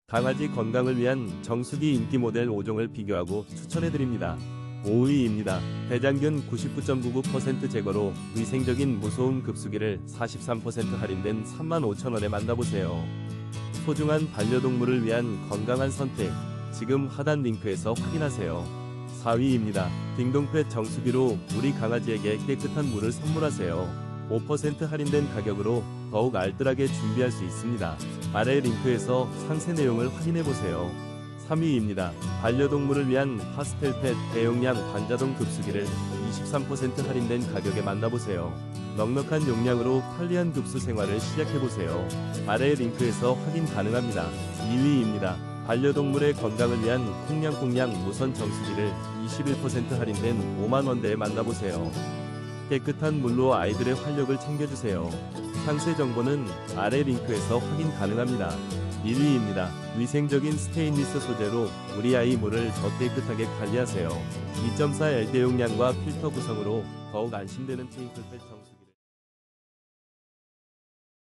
강아지 건강을 위한 정수기 인기 모델 5종을 비교하고 추천해드립니다. 5위입니다. 대장균 99.99% 제거로 위생적인 무소음 급수기를 43% 할인된 35,000원에 만나보세요. 소중한 반려동물을 위한 건강한 선택, 지금 하단 링크에서 확인하세요. 4위입니다. 딩동펫 정수기로 우리 강아지에게 깨끗한 물을 선물하세요. 5% 할인된 가격으로 더욱 알뜰하게 준비할 수 있습니다. 아래 링크에서 상세 내용을 확인해보세요. 3위입니다. 반려동물을 위한 파스텔펫 대용량 반자동 급수기를 23% 할인된 가격에 만나보세요. 넉넉한 용량으로 편리한 급수 생활을 시작해보세요. 아래 링크에서 확인 가능합니다. 2위입니다. 반려동물의 건강을 위한 콩냥콩냥 무선 정수기를 21% 할인된 5만원대에 만나보세요. 깨끗한 물로 아이들의 활력을 챙겨주세요. 상세 정보는 아래 링크에서 확인 가능합니다. 1위입니다. 위생적인 스테인리스 소재로 우리 아이 물을 더 깨끗하게 관리하세요. 2.4 L 대용량과 필터 구성으로 더욱 안심되는 테이블펫 정수